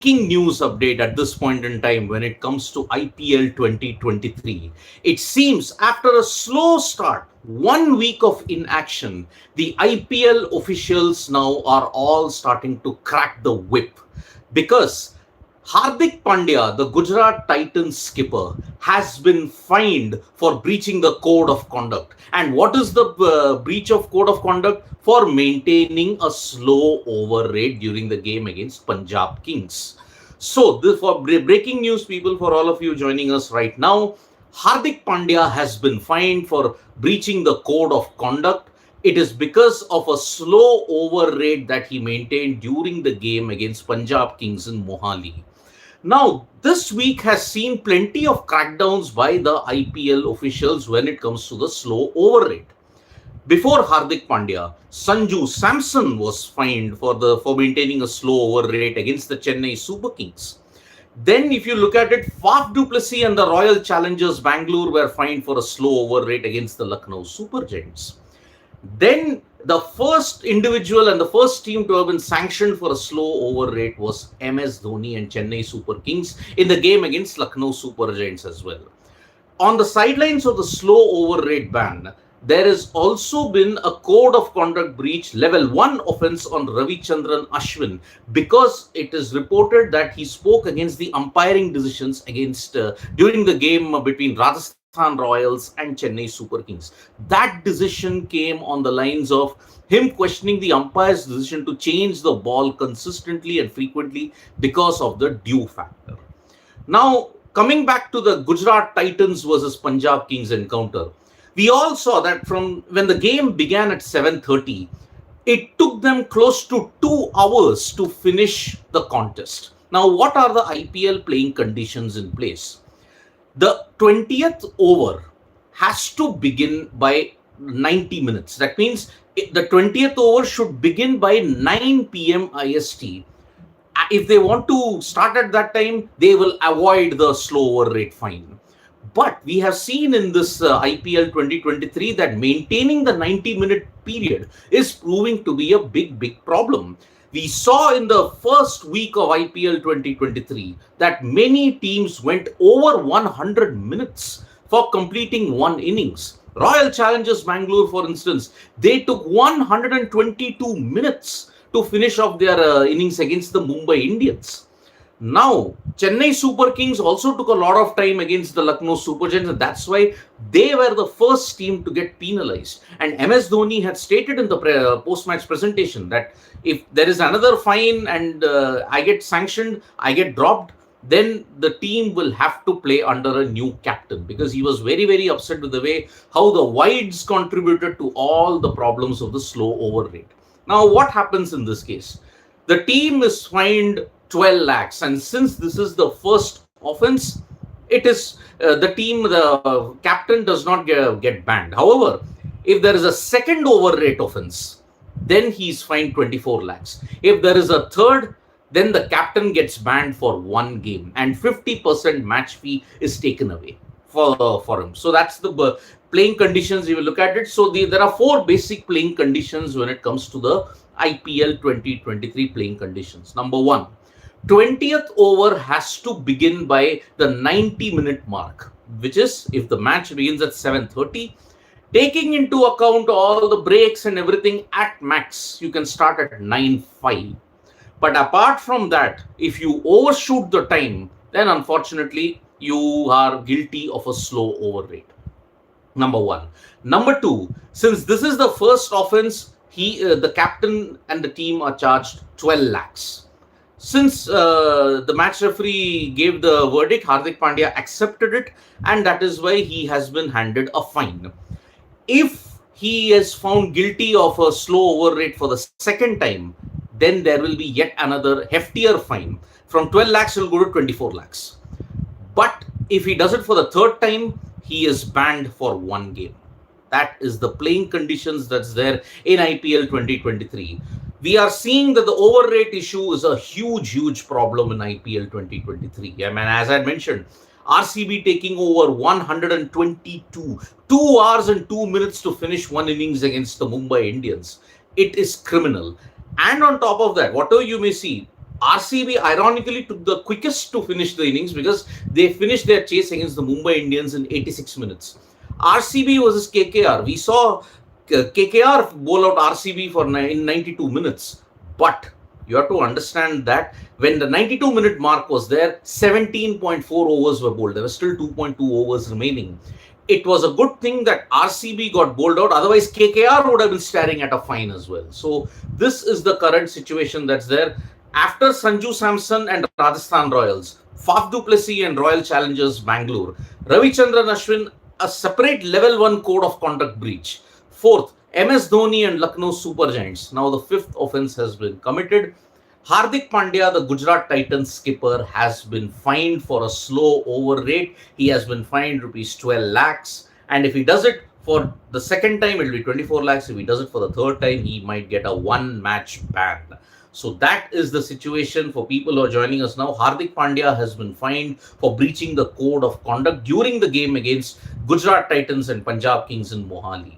breaking news update at this point in time when it comes to IPL 2023. It seems after a slow start, 1 week of inaction, the IPL officials now are all starting to crack the whip because Hardik Pandya, the Gujarat Titans skipper, has been fined for breaching the code of conduct. And what is the breach of code of conduct? For maintaining a slow over rate during the game against Punjab Kings. So, this for breaking news, people, for all of you joining us right now, Hardik Pandya has been fined for breaching the code of conduct. It is because of a slow over rate that he maintained during the game against Punjab Kings in Mohali. Now, this week has seen plenty of crackdowns by the IPL officials when it comes to the slow over rate. Before Hardik Pandya, Sanju Samson was fined for maintaining a slow over rate against the Chennai Super Kings. Then, if you look at it, Faf du Plessis and the Royal Challengers Bangalore were fined for a slow over rate against the Lucknow Super Giants. Then the first individual and the first team to have been sanctioned for a slow over rate was MS Dhoni and Chennai Super Kings in the game against Lucknow Super Giants as well. On the sidelines of the slow over rate ban, there has also been a code of conduct breach level 1 offense on Ravichandran Ashwin because it is reported that he spoke against the umpiring decisions during the game between Rajasthan Royals and Chennai Super Kings. That decision came on the lines of him questioning the umpire's decision to change the ball consistently and frequently because of the due factor. Now, coming back to the Gujarat Titans versus Punjab Kings encounter, we all saw that from when the game began at 7:30, it took them close to 2 hours to finish the contest. Now, what are the IPL playing conditions in place? The 20th over has to begin by 90 minutes. That means the 20th over should begin by 9 p.m. IST. If they want to start at that time, they will avoid the slow over rate fine. But we have seen in this IPL 2023 that maintaining the 90-minute period is proving to be a big problem. We saw in the first week of IPL 2023 that many teams went over 100 minutes for completing one innings. Royal Challengers Bangalore, for instance, they took 122 minutes to finish off their innings against the Mumbai Indians. Now, Chennai Super Kings also took a lot of time against the Lucknow Super Giants, and that's why they were the first team to get penalized. And MS Dhoni had stated in the post-match presentation that if there is another fine and I get sanctioned, I get dropped, then the team will have to play under a new captain, because he was very upset with the way how the wides contributed to all the problems of the slow over rate. Now, what happens in this case? The team is fined 12 lakhs, and since this is the first offense, it is the captain does not get banned. However, if there is a second over rate offense, then he is fined 24 lakhs. If there is a third, then the captain gets banned for one game, and 50% match fee is taken away for him. So that's the playing conditions. You will look at it. So there are 4 basic playing conditions when it comes to the IPL 2023 playing conditions. Number 1, 20th over has to begin by the 90-minute mark, which is if the match begins at 7:30, taking into account all the breaks and everything, at max you can start at 9:05. But apart from that, if you overshoot the time, then unfortunately you are guilty of a slow over rate. Number 1. Number 2, since this is the first offense, the captain and the team are charged 12 lakhs. Since the match referee gave the verdict, Hardik Pandya accepted it, and that is why he has been handed a fine. If he is found guilty of a slow over rate for the second time, then there will be yet another heftier fine. From 12 lakhs, it will go to 24 lakhs. But if he does it for the third time, he is banned for one game. That is the playing conditions that's there in IPL 2023. We are seeing that the over rate issue is a huge problem in IPL 2023. I mean, as I mentioned, RCB taking over 122, 2 hours and 2 minutes to finish one innings against the Mumbai Indians. It is criminal. And on top of that, whatever you may see, RCB ironically took the quickest to finish the innings because they finished their chase against the Mumbai Indians in 86 minutes. RCB versus KKR. We saw KKR bowl out RCB in 92 minutes. But you have to understand that when the 92-minute mark was there, 17.4 overs were bowled. There were still 2.2 overs remaining. It was a good thing that RCB got bowled out. Otherwise, KKR would have been staring at a fine as well. So this is the current situation that's there. After Sanju Samson and Rajasthan Royals, Faf du Plessis and Royal Challengers Bangalore, Ravichandran Ashwin, a separate level 1 code of conduct breach. Fourth, MS Dhoni and Lucknow Super Giants. Now the fifth offence has been committed. Hardik Pandya, the Gujarat Titans skipper, has been fined for a slow over rate. He has been fined rupees 12 lakhs. And if he does it for the second time, it will be 24 lakhs. If he does it for the third time, he might get a one-match ban. So that is the situation for people who are joining us now. Hardik Pandya has been fined for breaching the code of conduct during the game against Gujarat Titans and Punjab Kings in Mohali.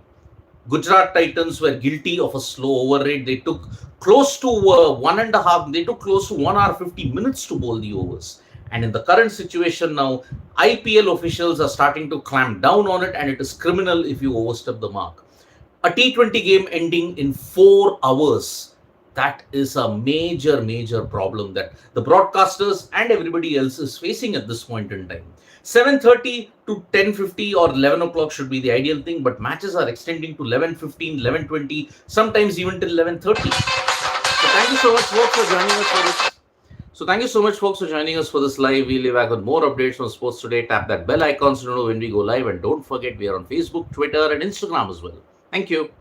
Gujarat Titans were guilty of a slow over rate. They took close to 1 hour 50 minutes to bowl the overs. And in the current situation now, IPL officials are starting to clamp down on it, and it is criminal if you overstep the mark. A T20 game ending in 4 hours. That is a major problem that the broadcasters and everybody else is facing at this point in time. 7:30 to 10:50 or 11 o'clock should be the ideal thing, but matches are extending to 11:15, 11:20, sometimes even till 11:30. So thank you so much, folks, for joining us for this. So thank you so much, folks, for joining us for this live. We'll be back with more updates on sports today. Tap that bell icon so you know when we go live, and don't forget we are on Facebook, Twitter, and Instagram as well. Thank you.